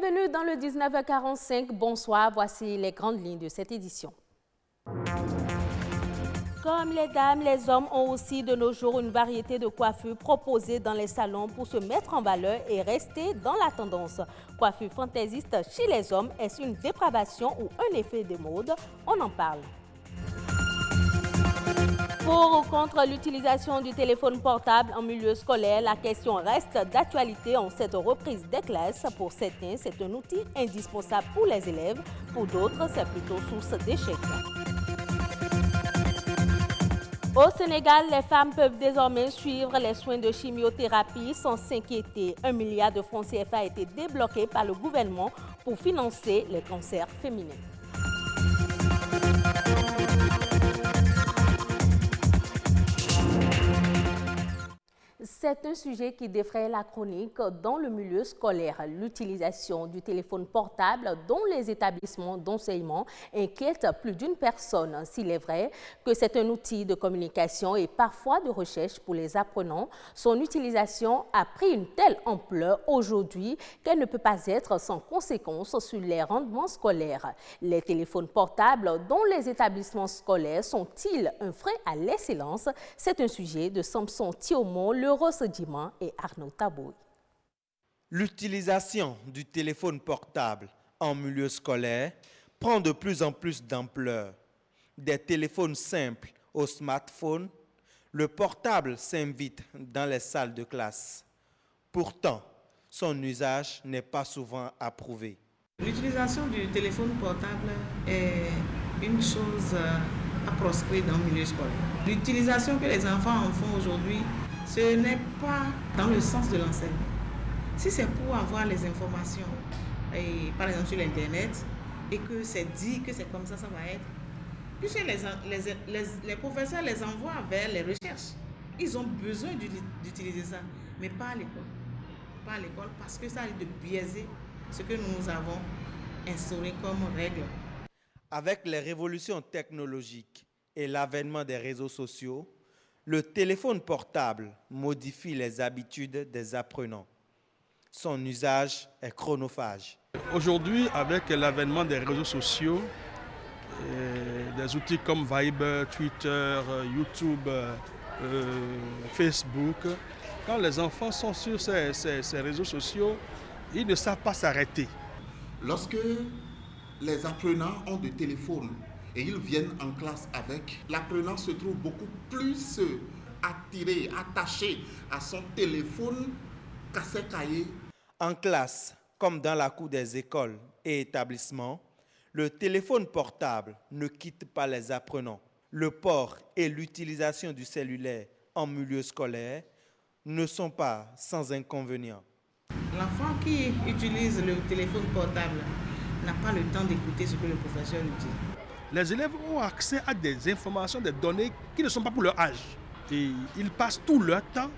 Bienvenue dans le 19h45. Bonsoir, voici les grandes lignes de cette édition. Comme les dames, les hommes ont aussi de nos jours une variété de coiffures proposées dans les salons pour se mettre en valeur et rester dans la tendance. Coiffure fantaisiste chez les hommes, est-ce une dépravation ou un effet de mode? On en parle. Pour ou contre l'utilisation du téléphone portable en milieu scolaire, la question reste d'actualité en cette reprise des classes. Pour certains, c'est un outil indispensable pour les élèves. Pour d'autres, c'est plutôt source d'échecs. Au Sénégal, les femmes peuvent désormais suivre les soins de chimiothérapie sans s'inquiéter. 1 milliard de francs CFA a été débloqué par le gouvernement pour financer les cancers féminins. C'est un sujet qui défraie la chronique dans le milieu scolaire. L'utilisation du téléphone portable dans les établissements d'enseignement inquiète plus d'une personne. S'il est vrai que c'est un outil de communication et parfois de recherche pour les apprenants, son utilisation a pris une telle ampleur aujourd'hui qu'elle ne peut pas être sans conséquences sur les rendements scolaires. Les téléphones portables dans les établissements scolaires sont-ils un frein à l'excellence? C'est un sujet de Samson Thiaumont, Rose Diman et Arnaud Tabouy. L'utilisation du téléphone portable en milieu scolaire prend de plus en plus d'ampleur. Des téléphones simples aux smartphones, le portable s'invite dans les salles de classe. Pourtant, son usage n'est pas souvent approuvé. L'utilisation du téléphone portable est une chose à proscrire dans le milieu scolaire. L'utilisation que les enfants en font aujourd'hui, ce n'est pas dans le sens de l'enseignement. Si c'est pour avoir les informations, par exemple sur l'Internet, et que c'est dit que c'est comme ça va être, puisque les professeurs les envoient vers les recherches. Ils ont besoin d'utiliser ça, mais pas à l'école. Pas à l'école parce que ça risque de biaiser ce que nous avons instauré comme règle. Avec les révolutions technologiques et l'avènement des réseaux sociaux, le téléphone portable modifie les habitudes des apprenants. Son usage est chronophage. Aujourd'hui, avec l'avènement des réseaux sociaux, des outils comme Viber, Twitter, YouTube, Facebook, quand les enfants sont sur ces réseaux sociaux, ils ne savent pas s'arrêter. Lorsque les apprenants ont des téléphones et ils viennent en classe avec, l'apprenant se trouve beaucoup plus attiré, attaché à son téléphone qu'à ses cahiers. En classe, comme dans la cour des écoles et établissements, le téléphone portable ne quitte pas les apprenants. Le port et l'utilisation du cellulaire en milieu scolaire ne sont pas sans inconvénients. L'enfant qui utilise le téléphone portable n'a pas le temps d'écouter ce que le professeur lui dit. Les élèves ont accès à des informations, des données qui ne sont pas pour leur âge. Et ils passent tout leur temps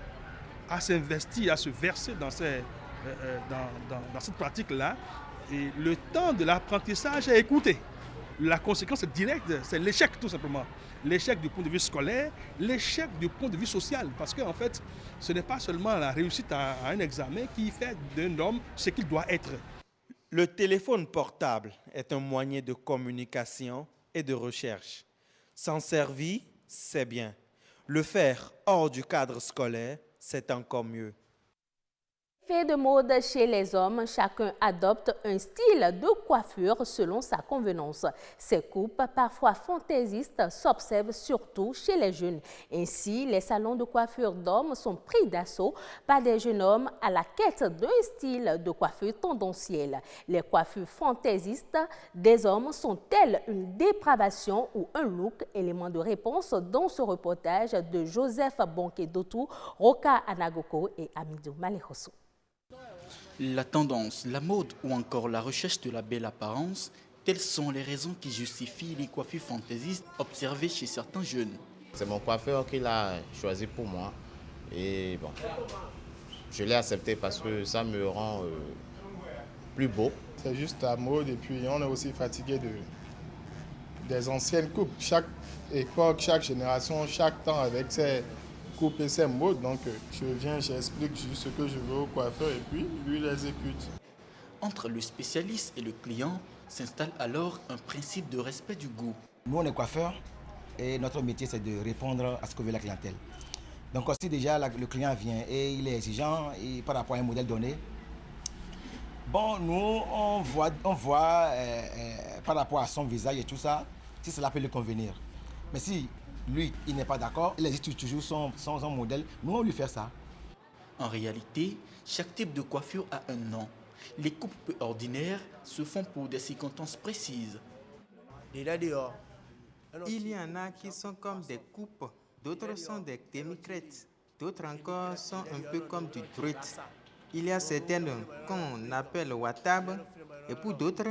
à s'investir, à se verser dans cette pratique-là. Et le temps de l'apprentissage est écourté. La conséquence directe, c'est l'échec tout simplement. L'échec du point de vue scolaire, l'échec du point de vue social. Parce qu'en fait, ce n'est pas seulement la réussite à un examen qui fait d'un homme ce qu'il doit être. Le téléphone portable est un moyen de communication et de recherche. S'en servir, c'est bien. Le faire hors du cadre scolaire, c'est encore mieux. Fait de mode chez les hommes, chacun adopte un style de coiffure selon sa convenance. Ces coupes, parfois fantaisistes, s'observent surtout chez les jeunes. Ainsi, les salons de coiffure d'hommes sont pris d'assaut par des jeunes hommes à la quête d'un style de coiffure tendanciel. Les coiffures fantaisistes des hommes sont-elles une dépravation ou un look? Élément de réponse dans ce reportage de Joseph Bonke-Dotou, Roka Anagoko et Amidou Malehoso. La tendance, la mode ou encore la recherche de la belle apparence, telles sont les raisons qui justifient les coiffures fantaisistes observées chez certains jeunes. C'est mon coiffeur qui l'a choisi pour moi et bon, je l'ai accepté parce que ça me rend plus beau. C'est juste la mode et puis on est aussi fatigué des anciennes coupes. Chaque époque, chaque génération, chaque temps avec ses coupes et ses modes. Donc je viens, j'explique juste ce que je veux au coiffeur et puis lui il exécute. Entre le spécialiste et le client s'installe alors un principe de respect du goût. Nous, on est coiffeurs et notre métier, c'est de répondre à ce que veut la clientèle. Donc, si déjà le client vient et il est exigeant et par rapport à un modèle donné, bon, nous, on voit par rapport à son visage et tout ça, si cela peut lui convenir. Mais si lui, il n'est pas d'accord, il existe toujours son modèle, nous, on lui fait ça. En réalité, chaque type de coiffure a un nom. Les coupes ordinaires se font pour des circonstances précises. Il y en a qui sont comme des coupes, d'autres sont des demi-crêtes, d'autres encore sont un peu comme du truite. Il y a certaines qu'on appelle watab et pour d'autres,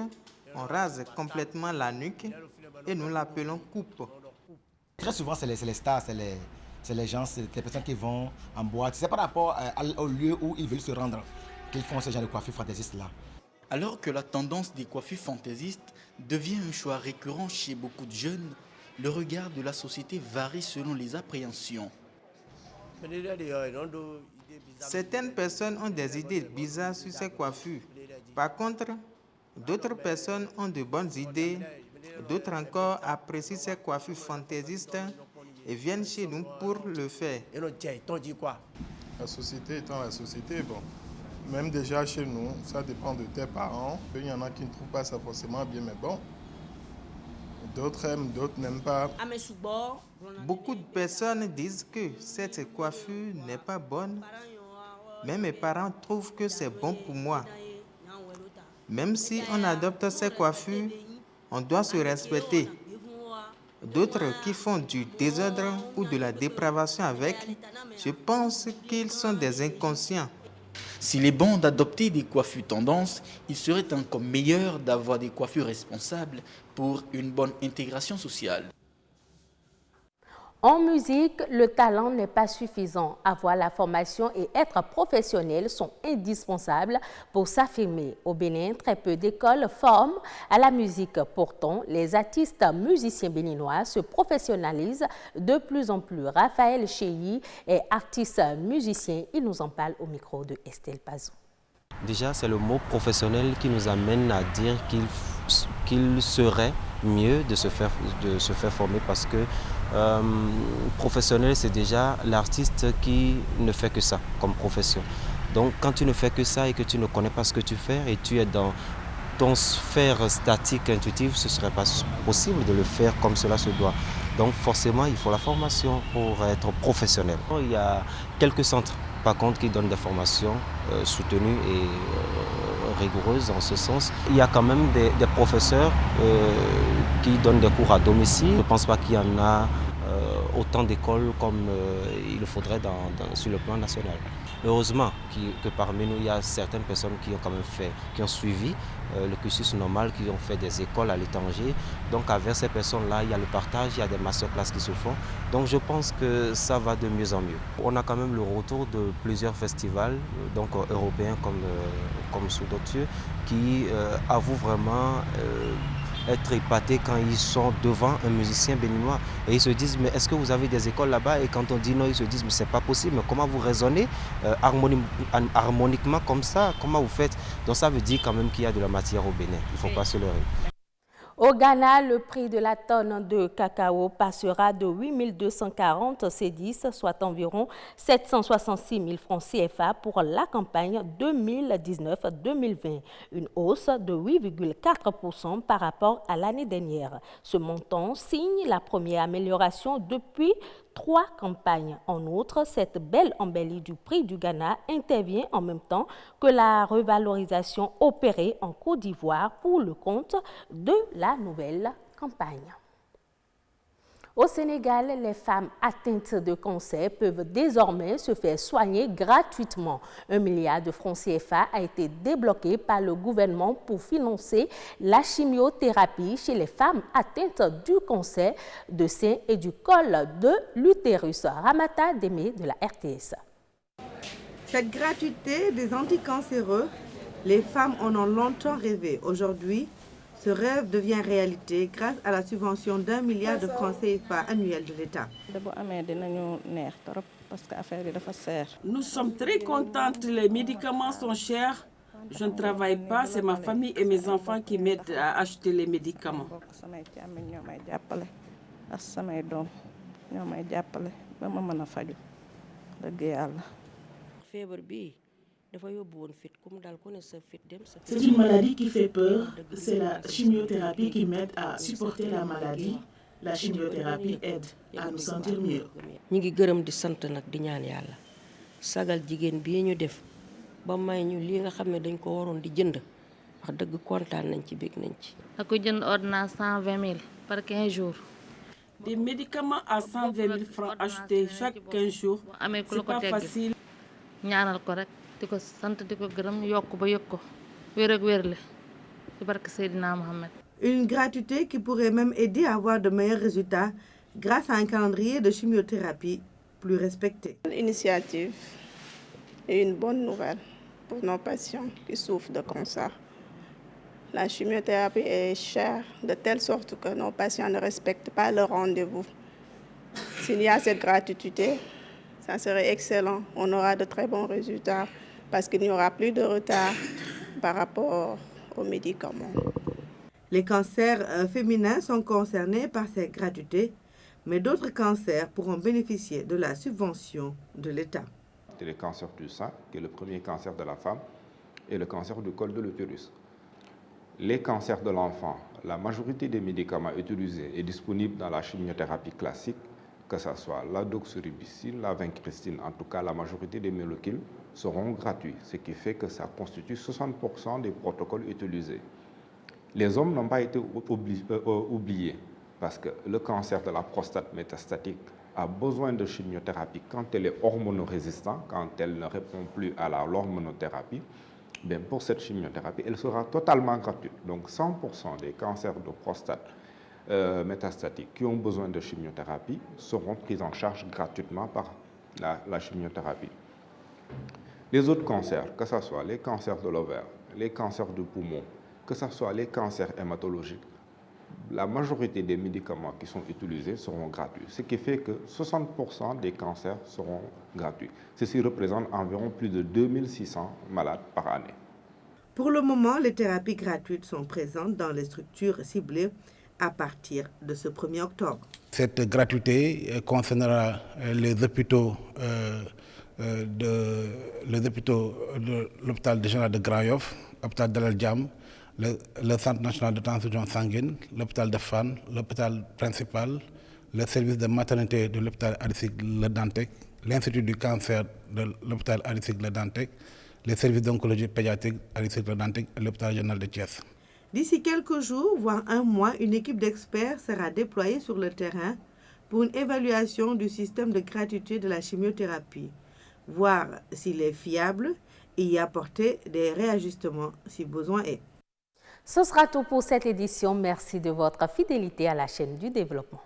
on rase complètement la nuque et nous l'appelons coupe. Très souvent, c'est les stars, c'est les gens, c'est les personnes qui vont en boîte. C'est par rapport au lieu où ils veulent se rendre qu'ils font ce genre de coiffure fantaisiste-là. Alors que la tendance des coiffures fantaisistes devient un choix récurrent chez beaucoup de jeunes, le regard de la société varie selon les appréhensions. Certaines personnes ont des idées bizarres sur ces coiffures. Par contre, d'autres personnes ont de bonnes idées, d'autres encore apprécient ces coiffures fantaisistes et viennent chez nous pour le faire. La société étant la société, bon, même déjà chez nous, ça dépend de tes parents. Il y en a qui ne trouvent pas ça forcément bien, mais bon. D'autres aiment, d'autres n'aiment pas. Beaucoup de personnes disent que cette coiffure n'est pas bonne, mais mes parents trouvent que c'est bon pour moi. Même si on adopte ces coiffures, on doit se respecter. D'autres qui font du désordre ou de la dépravation avec, je pense qu'ils sont des inconscients. S'il est bon d'adopter des coiffures tendances, il serait encore meilleur d'avoir des coiffures responsables pour une bonne intégration sociale. En musique, le talent n'est pas suffisant. Avoir la formation et être professionnel sont indispensables pour s'affirmer. Au Bénin, très peu d'écoles forment à la musique. Pourtant, les artistes musiciens béninois se professionnalisent de plus en plus. Raphaël Cheyi est artiste musicien. Il nous en parle au micro de Estelle Pazou. Déjà, c'est le mot professionnel qui nous amène à dire qu'il serait mieux de se faire former parce que professionnel, c'est déjà l'artiste qui ne fait que ça comme profession. Donc, quand tu ne fais que ça et que tu ne connais pas ce que tu fais et tu es dans ton sphère statique intuitive, ce ne serait pas possible de le faire comme cela se doit. Donc, forcément, il faut la formation pour être professionnel. Il y a quelques centres, par contre, qui donnent des formations soutenues et rigoureuses en ce sens. Il y a quand même des professeurs qui donnent des cours à domicile. Je ne pense pas qu'il y en a autant d'écoles comme il le faudrait sur le plan national. Heureusement que parmi nous, il y a certaines personnes qui ont quand même qui ont suivi le cursus normal, qui ont fait des écoles à l'étranger. Donc avec ces personnes-là, il y a le partage, il y a des masterclass qui se font. Donc je pense que ça va de mieux en mieux. On a quand même le retour de plusieurs festivals, donc européens comme sous d'autres yeux, qui avouent vraiment être épatés quand ils sont devant un musicien béninois et ils se disent mais est-ce que vous avez des écoles là-bas, et quand on dit non, ils se disent mais c'est pas possible, mais comment vous raisonnez harmoniquement comme ça, comment vous faites? Donc ça veut dire quand même qu'il y a de la matière au Bénin, il ne faut pas se leurrer. Au Ghana, le prix de la tonne de cacao passera de 8 240 cédis, soit environ 766 000 francs CFA pour la campagne 2019-2020, une hausse de 8,4% par rapport à l'année dernière. Ce montant signe la première amélioration depuis 3 campagnes. En outre, cette belle embellie du prix du Ghana intervient en même temps que la revalorisation opérée en Côte d'Ivoire pour le compte de la nouvelle campagne. Au Sénégal, les femmes atteintes de cancer peuvent désormais se faire soigner gratuitement. 1 milliard de francs CFA a été débloqué par le gouvernement pour financer la chimiothérapie chez les femmes atteintes du cancer de sein et du col de l'utérus. Ramata Démé de la RTS. Cette gratuité des anticancéreux, les femmes en ont longtemps rêvé. Aujourd'hui, ce rêve devient réalité grâce à la subvention d'1 milliard de francs CFA annuels de l'État. Nous sommes très contentes, les médicaments sont chers, Je ne travaille pas, c'est ma famille et mes enfants qui m'aident à acheter les médicaments. C'est une maladie qui fait peur. C'est la chimiothérapie qui m'aide à supporter la maladie. La chimiothérapie aide à nous sentir mieux. Ñi ngi gërëm di sant nag di ñaan yàlla sagal jigéen bii ñu def ba may ñu lii nga xam ne dañ ko waroon di jënd wax dëgg kontaan nañ ci bég nañ ci. da ko jënd ordonnance 120 000 par 15 jours. Des médicaments à 120 000 francs achetés chaque 15 jours, c'est pas facile. ñaanal ko rek di ko sant di ko gërëm yokk ba yëg ko wér ak wérle ci barke Seydina Mohamed. Une gratuité qui pourrait même aider à avoir de meilleurs résultats grâce à un calendrier de chimiothérapie plus respecté. Une initiative et une bonne nouvelle pour nos patients qui souffrent de cancer. La chimiothérapie est chère de telle sorte que nos patients ne respectent pas leur rendez-vous. S'il y a cette gratuité, ça serait excellent. On aura de très bons résultats parce qu'il n'y aura plus de retard par rapport aux médicaments. Les cancers féminins sont concernés par cette gratuité, mais d'autres cancers pourront bénéficier de la subvention de l'État. C'est le cancer du sein, qui est le premier cancer de la femme, et le cancer du col de l'utérus. Les cancers de l'enfant, la majorité des médicaments utilisés est disponible dans la chimiothérapie classique, que ce soit la doxorubicine, la vincristine, en tout cas la majorité des molécules seront gratuits, ce qui fait que ça constitue 60% des protocoles utilisés. Les hommes n'ont pas été oubliés parce que le cancer de la prostate métastatique a besoin de chimiothérapie quand elle est hormonorésistante, quand elle ne répond plus à l'hormonothérapie. Bien, pour cette chimiothérapie, elle sera totalement gratuite. Donc 100% des cancers de prostate métastatiques qui ont besoin de chimiothérapie seront pris en charge gratuitement par la chimiothérapie. Les autres cancers, que ce soit les cancers de l'ovaire, les cancers du poumon, que ce soit les cancers hématologiques, la majorité des médicaments qui sont utilisés seront gratuits, ce qui fait que 60% des cancers seront gratuits. Ceci représente environ plus de 2600 malades par année. Pour le moment, les thérapies gratuites sont présentes dans les structures ciblées à partir de ce 1er octobre. Cette gratuité concernera les hôpitaux de l'hôpital régional de Grand Yoff, l'hôpital d'Al Djam, le Centre national de transfusion sanguine, l'hôpital de Fann, l'hôpital principal, le service de maternité de l'hôpital Aristide Le Dantec, l'Institut du cancer de l'hôpital Aristide Le Dantec, les services d'oncologie pédiatrique Aristide Le Dantec et l'hôpital régional de Thiès. D'ici quelques jours, voire un mois, une équipe d'experts sera déployée sur le terrain pour une évaluation du système de gratuité de la chimiothérapie, voir s'il est fiable et y apporter des réajustements si besoin est. Ce sera tout pour cette édition. Merci de votre fidélité à la chaîne du développement.